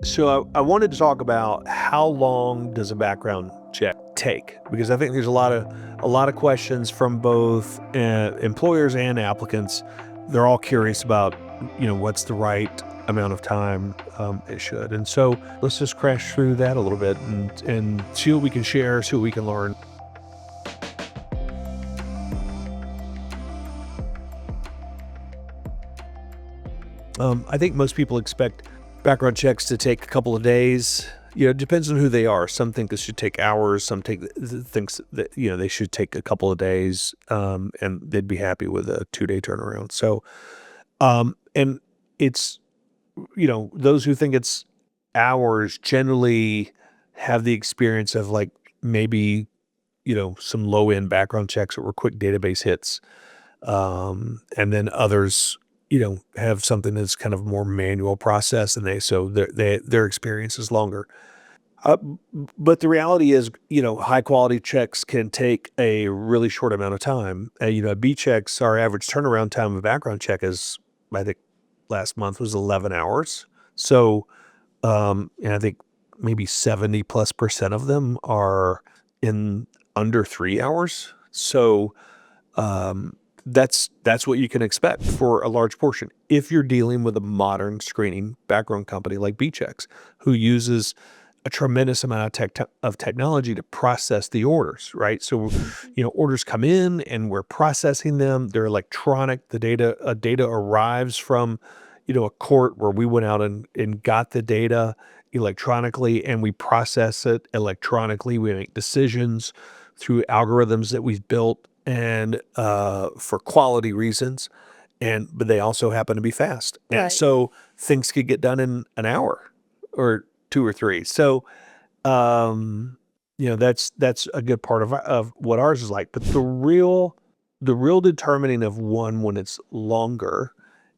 So I wanted to talk about how long does a background check take? Because I think there's a lot of questions from both employers and applicants. They're all curious about what's the right amount of time it should. And so let's just crash through that a little bit and see what we can share, see what we can learn. I think most people expect background checks to take a couple of days. It depends on who they are. Some think this should take hours. Some thinks that they should take a couple of days, and they'd be happy with a 2-day turnaround. So, and it's those who think it's hours generally have the experience of like maybe some low end background checks that were quick database hits, and then others have something that's kind of more manual process, and their experience is longer. Uh, but the reality is, high quality checks can take a really short amount of time. At Bchex, our average turnaround time of a background check is, I think, last month was 11 hours. So, and I think maybe 70+% of them are in under 3 hours. So, um, that's what you can expect for a large portion if you're dealing with a modern screening background company like Bchex, who uses a tremendous amount of technology to process the orders, right? So, orders come in and we're processing them. They're electronic. Data arrives from, a court where we went out and got the data electronically, and we process it electronically. We make decisions through algorithms that we've built and for quality reasons, but they also happen to be fast. And Right. so things could get done in an hour or 2 or 3. So, that's a good part of what ours is like. But the real determining of one when it's longer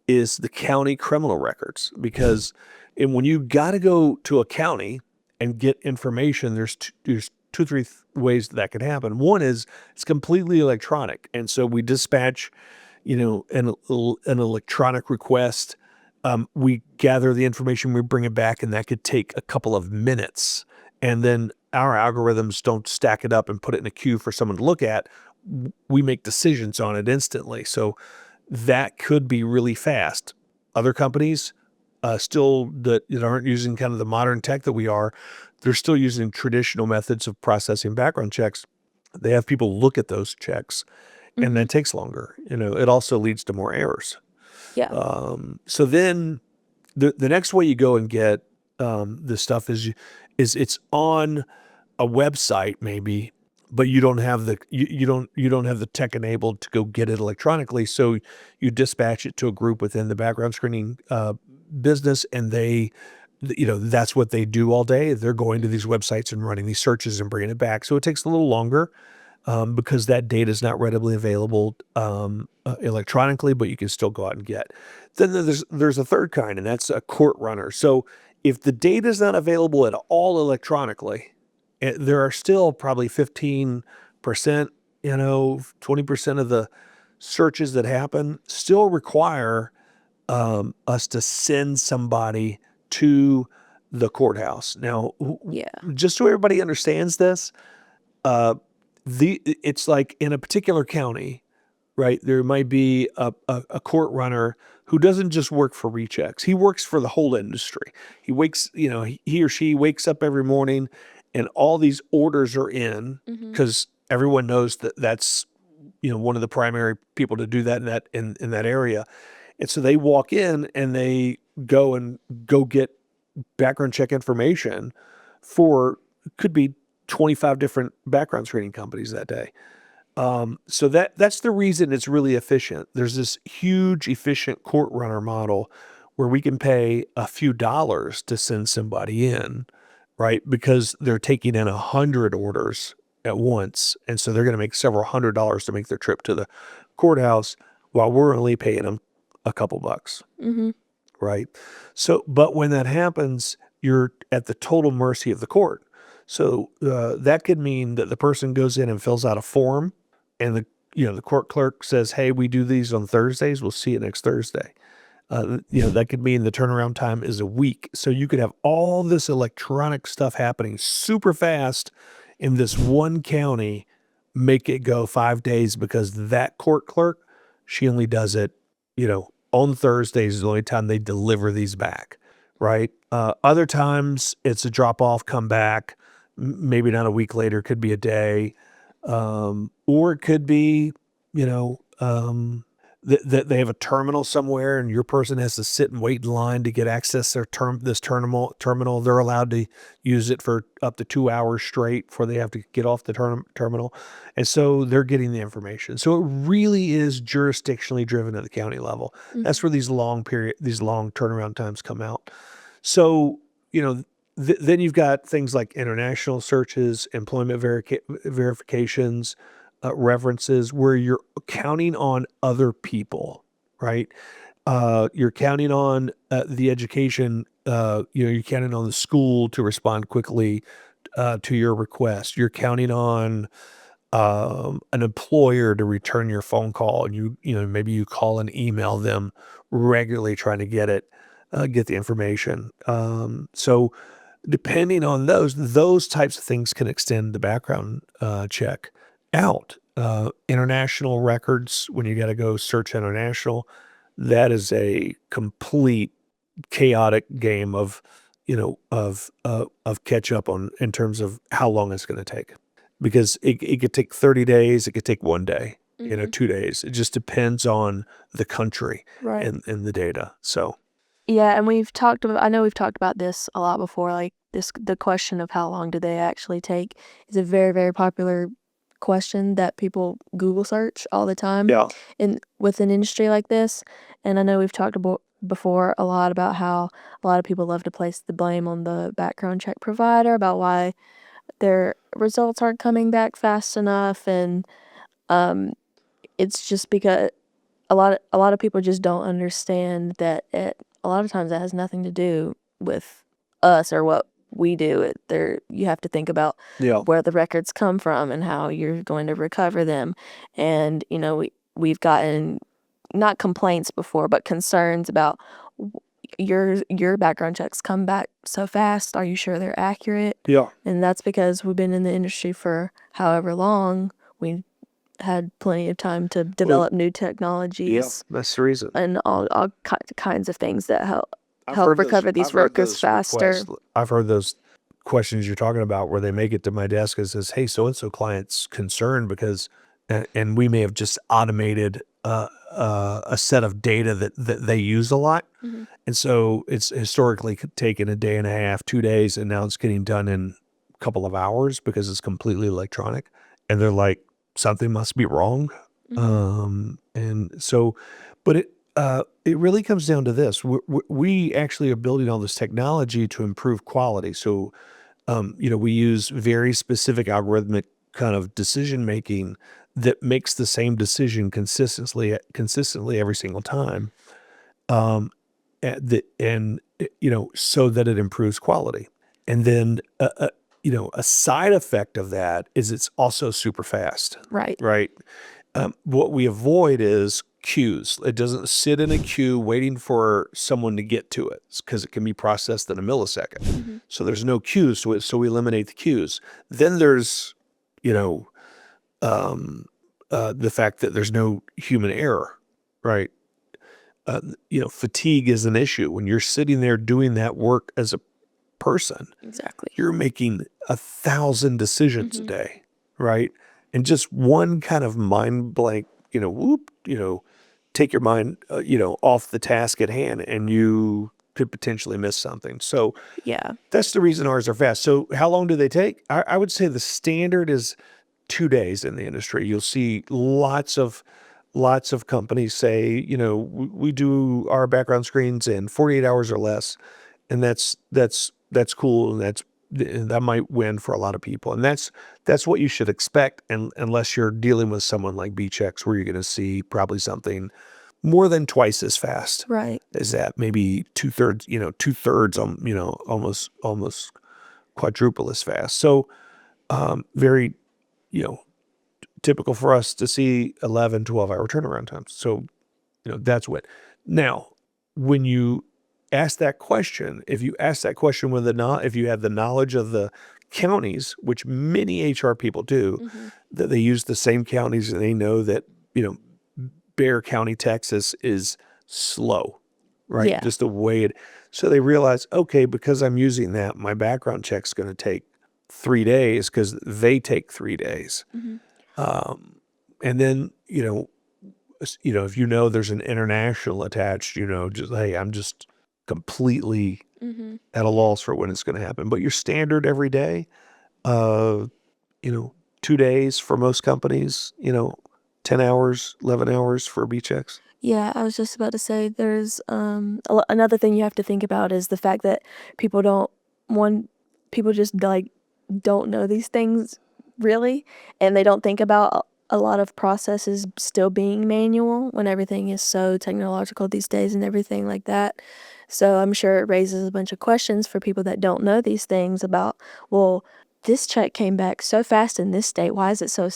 is the county criminal records, because when you gotta go to a county and get information, there's 2, 3 ways that could happen. One is it's completely electronic, and so we dispatch, an electronic request. We gather the information, we bring it back, and that could take a couple of minutes. And then our algorithms don't stack it up and put it in a queue for someone to look at. We make decisions on it instantly. So that could be really fast. Other companies still that aren't using kind of the modern tech that we are, they're still using traditional methods of processing background checks. They have people look at those checks, and Mhm. that takes longer. It also leads to more errors. Yeah. So then the next way you go and get this stuff is it's on a website maybe, but you don't have the tech enabled to go get it electronically. So you dispatch it to a group within the background screening business, and that's what they do all day. They're going to these websites and running these searches and bringing it back. So it takes a little longer, because that data is not readily available electronically, but you can still go out and get. Then there's a third kind, and that's a court runner. So if the data is not available at all electronically, there are still probably 15%, 20% of the searches that happen still require us to send somebody to the courthouse. Now, Yeah. just so everybody understands this, uh, it's like in a particular county, right? There might be a court runner who doesn't just work for Rechecks. He works for the whole industry. He or she wakes up every morning, and all these orders are in Mhm. because everyone knows that that's one of the primary people to do that in that area. And so they walk in and they go get background check information for, could be 25 different background screening companies that day. So that's the reason it's really efficient. There's this huge efficient court runner model where we can pay a few dollars to send somebody in, right? Because they're taking in 100 orders at once, and so they're going to make several $100s to make their trip to the courthouse, while we're only paying them a couple bucks, Mhm. right? So, but when that happens, you're at the total mercy of the court. So that could mean that the person goes in and fills out a form, and the court clerk says, "Hey, we do these on Thursdays. We'll see you next Thursday." That could mean the turnaround time is a week. So you could have all this electronic stuff happening super fast in this one county, make it go 5 days because that court clerk, she only does it, on Thursdays is the only time they deliver these back, right? Other times it's a drop off, come back, maybe not a week later, could be a day, or it could be, you know, that they have a terminal somewhere and your person has to sit and wait in line to get access to this terminal. They're allowed to use it for up to 2 hours straight before they have to get off the terminal. And so they're getting the information. So it really is jurisdictionally driven at the county level. That's where these long turnaround times come out. So, then you've got things like international searches, employment verifications, references, where you're counting on other people, right? You're counting on the education. You're counting on the school to respond quickly to your request. You're counting on an employer to return your phone call, and maybe you call and email them regularly, trying to get the information. So depending on those types of things can extend the background check out. International records, when you got to go search international, that is a complete chaotic game of catch up on in terms of how long it's going to take, because it could take 30 days, it could take 1 day, 2 days. It just depends on the country Right. and the data. So Yeah, and I know we've talked about this a lot before, like the question of how long do they actually take is a very, very popular question that people Google search all the time yeah, with an industry like this. And I know we've talked about before a lot about how a lot of people love to place the blame on the background check provider about why their results aren't coming back fast enough, and it's just because a lot of people just don't understand that a lot of times that has nothing to do with us or what we do. You have to think about yeah, where the records come from and how you're going to recover them. And we've gotten not complaints before, but concerns about your background checks come back so fast. Are you sure they're accurate? yeah. And that's because we've been in the industry for however long. We had plenty of time to develop new Yeah, technologies that's the reason. and all kinds of things that I've help heard those. recover these I've heard workers those faster. requests. I've heard those questions you're talking about, where they make it to my desk and says, "Hey, so and so client's concerned because," and we may have just automated a set of data that they use a lot, and so it's historically taken a day and a half, 2 days, and now it's getting done in a couple of hours because it's completely electronic, and they're like, something must be wrong. And so, but it really comes down to this. We actually are building all this technology to improve quality. So, we use very specific algorithmic kind of decision making that makes the same decision consistently every single time. Um, so that it improves quality. And then, a side effect of that is it's also super fast, Right. right? What we avoid is queues. It doesn't sit in a queue waiting for someone to get to it, because it can be processed in a millisecond. So there's no queues to it. So we eliminate the queues. Then there's, you know, the fact that there's no human error, right? Fatigue is an issue when you're sitting there doing that work as a person. Exactly. You're making 1,000 decisions a day, right? And just one kind of mind blank, take your mind, off the task at hand, and you could potentially miss something. So Yeah. that's the reason ours are fast. So how long do they take? I would say the standard is 2 days in the industry. You'll see lots of companies say, we do our background screens in 48 hours or less, and that's cool, and that might win for a lot of people, and that's what you should expect, and unless you're dealing with someone like Bchex, where you're going to see probably something more than twice as fast Right. as that, maybe two thirds, almost quadruple as fast. So very, typical for us to see 11, 12 hour turnaround times. So, that's what. Now, when you ask that question, if you ask that question with if you have the knowledge of the counties, which many HR people do, that they use the same counties and they know that, Bexar County, Texas is slow, right? Yeah. Just the way it, so they realize, okay, because I'm using that, my background check's going to take 3 days because they take 3 days. And then, if there's an international attached, just, hey, I'm just completely at a loss for when it's going to happen. But your standard every day, uh, 2 days for most companies, 10 hours, 11 hours for Bchex. Yeah, I was just about to say there's another thing you have to think about is the fact that people don't people just like don't know these things really, and they don't think about a lot of processes still being manual when everything is so technological these days and everything like that. So I'm sure it raises a bunch of questions for people that don't know these things about, well, this check came back so fast in this state. Why is it so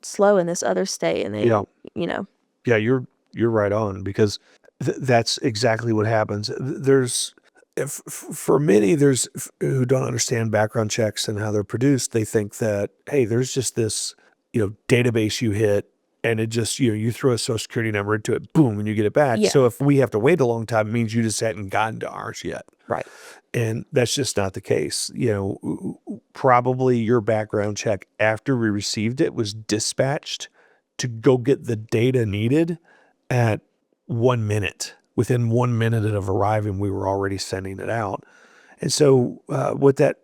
slow in this other state? And they, Yeah. you know, Yeah, you're right on, because that's exactly what happens. For many, who don't understand background checks and how they're produced, they think that, hey, there's just this, database you hit, and it just, you throw a social security number into it, boom, and you get it back. Yeah. So if we have to wait a long time, it means you just hadn't gotten to ours yet. Right. And that's just not the case. Probably your background check after we received it was dispatched to go get the data needed at 1 minute. Within 1 minute of arriving, we were already sending it out. And so what that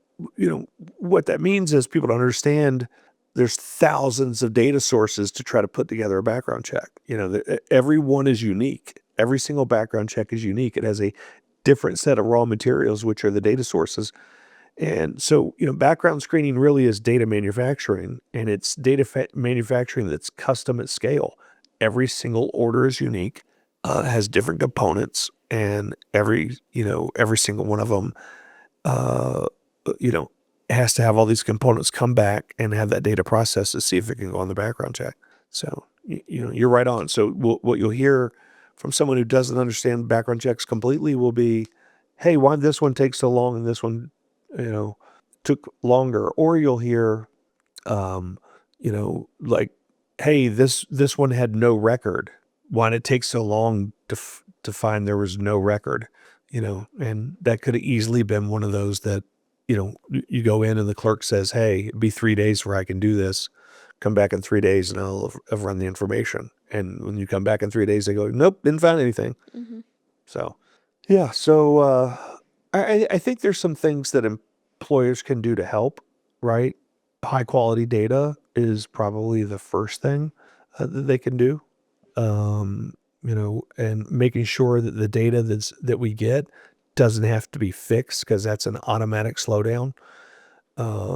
means is people don't understand there's thousands of data sources to try to put together a background check. Every one is unique. Every single background check is unique. It has a different set of raw materials, which are the data sources. And so, background screening really is data manufacturing, and it's data manufacturing that's custom at scale. Every single order is unique, has different components, and every single one of them, has to have all these components come back and have that data processed to see if it can go on the background check. So, you're right on. So what you'll hear from someone who doesn't understand background checks completely will be, hey, why did this one take so long and this one, took longer? Or you'll hear, like, hey, this one had no record. Why did it take so long to find there was no record? And that could have easily been one of those that, you go in and the clerk says, hey, it'd be 3 days where I can do this. Come back in 3 days and I'll have run the information. And when you come back in 3 days, they go, nope, didn't find anything. So, yeah. So I think there's some things that employers can do to help, right? High quality data is probably the first thing that they can do. And making sure that the data that we get doesn't have to be fixed, because that's an automatic slowdown.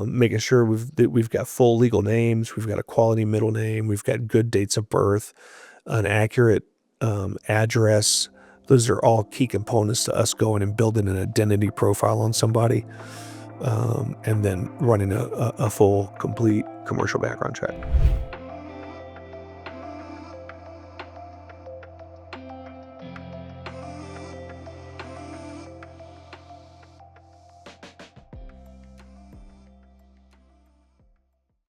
Making sure we've got full legal names, we've got a quality middle name, we've got good dates of birth, an accurate address. Those are all key components to us going and building an identity profile on somebody, and then running a full, complete commercial background check.